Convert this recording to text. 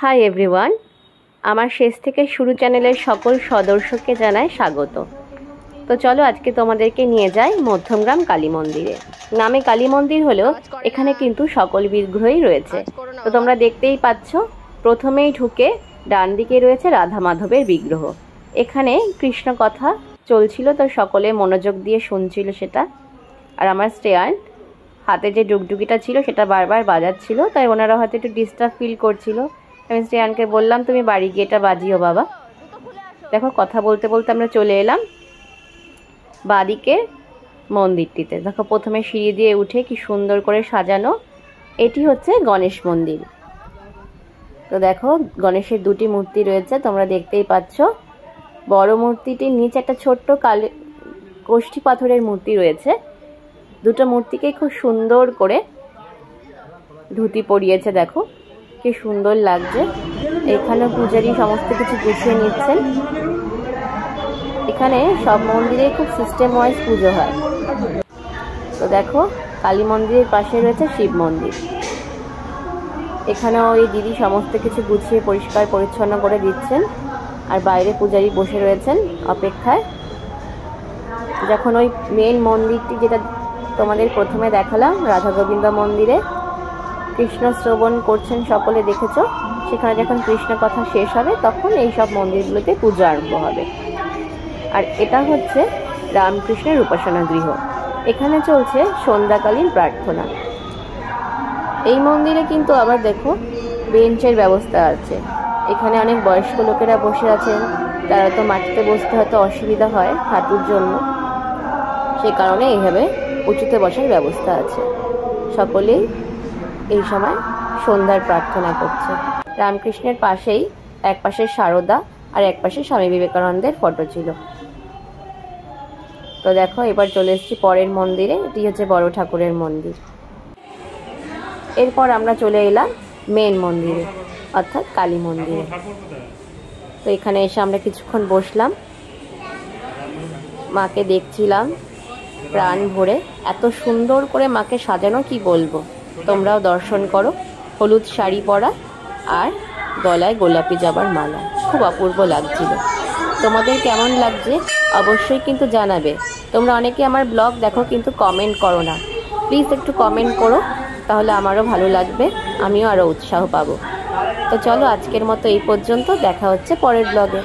Hi everyone, আমার শেষ থেকে শুরু চ্যানেলের সকল সদস্যকে জানাই স্বাগত। তো চলো আজকে তোমাদেরকে নিয়ে যাই মধ্যমগ্রাম কালী মন্দিরে। নামে কালী মন্দির হলেও এখানে কিন্তু সকল বিগ্রহই রয়েছে। তো তোমরা দেখতেই পাচ্ছ, প্রথমেই ঢুকে ডান দিকে রয়েছে রাধা মাধবের বিগ্রহ। এখানে কৃষ্ণ কথা চলছিল, তো সকলে মনোযোগ দিয়ে শুনছিল সেটা। আর আমার স্টেয়ার হাতে যে ডুগডুগিটা ছিল সেটা বারবার বাজাচ্ছিল, তাই ওনারা হয়তো একটু ডিস্টার্ব ফিল করছিল। আমি স্টেয়ানকে বললাম, তুমি বাড়ি গিয়ে এটা বাজিও বাবা। দেখো, কথা বলতে বলতে আমরা চলে এলাম বাদিকে মন্দিরটিতে। দেখো, প্রথমে সিঁড়ি দিয়ে উঠে কি সুন্দর করে সাজানো। এটি হচ্ছে গণেশ মন্দির। তো দেখো, গণেশের দুটি মূর্তি রয়েছে, তোমরা দেখতেই পাচ্ছ। বড় মূর্তিটির নিচে একটা ছোট্ট কোষ্ঠী পাথরের মূর্তি রয়েছে। দুটো মূর্তিকে খুব সুন্দর করে ধুতি পরিয়েছে। দেখো কি সুন্দর লাগছে। এখানে পূজারী সমস্ত কিছু গুছিয়ে নিচ্ছেন। এখানে সব মন্দিরে খুব সিস্টেম ওয়াইজ পুজো হয়। তো দেখো, কালী মন্দিরের পাশে রয়েছে শিব মন্দির। এখানেও ওই দিদি সমস্ত কিছু গুছিয়ে পরিষ্কার পরিচ্ছন্ন করে দিচ্ছেন। আর বাইরে পূজারী বসে রয়েছেন অপেক্ষায়। যখন ওই মেন মন্দিরটি, যেটা তোমাদের প্রথমে দেখালাম, রাধা গোবিন্দ মন্দিরে কৃষ্ণ শ্রবণ করছেন সকলে, দেখেছো। সেখানে যখন কৃষ্ণ কথা শেষ হবে তখন এই সব মন্দিরগুলোতে পুজো আরম্ভ হবে। আর এটা হচ্ছে রামকৃষ্ণের উপাসনা গৃহ। এখানে চলছে সন্ধ্যাকালীন প্রার্থনা। এই মন্দিরে কিন্তু আবার দেখো বেঞ্চের ব্যবস্থা আছে। এখানে অনেক বয়স্ক লোকেরা বসে আছেন। তারা তো মাটিতে বসতে হয়তো অসুবিধা হয় হাঁটুর জন্য, সে কারণে এইভাবে উঁচুতে বসার ব্যবস্থা আছে। সকলেই এই সময় সন্ধ্যার প্রার্থনা করছে। রামকৃষ্ণের পাশেই এক পাশে সারদা আর এক পাশে স্বামী বিবেকানন্দের ফটো ছিল। তো দেখো, এবার চলে এসেছি পরের মন্দিরে। এটি হচ্ছে বড় ঠাকুরের মন্দির। এরপর আমরা চলে এলাম মেন মন্দিরে, অর্থাৎ কালী মন্দিরে। তো এখানে এসে আমরা কিছুক্ষণ বসলাম, মাকে দেখছিলাম প্রাণ ভরে। এত সুন্দর করে মাকে সাজানো কি বলবো। তোমরাও দর্শন করো। হলুদ শাড়ি পরা আর গলায় গোলাপি জবার মালা, খুব অপূর্ব লাগছিল। তোমাদের কেমন লাগছে অবশ্যই কিন্তু জানাবে। তোমরা অনেকে আমার ব্লগ দেখো কিন্তু কমেন্ট করো না। প্লিজ একটু কমেন্ট করো, তাহলে আমারও ভালো লাগবে, আমিও আরও উৎসাহ পাবো। তো চলো, আজকের মতো এই পর্যন্ত। দেখা হচ্ছে পরের ব্লগে।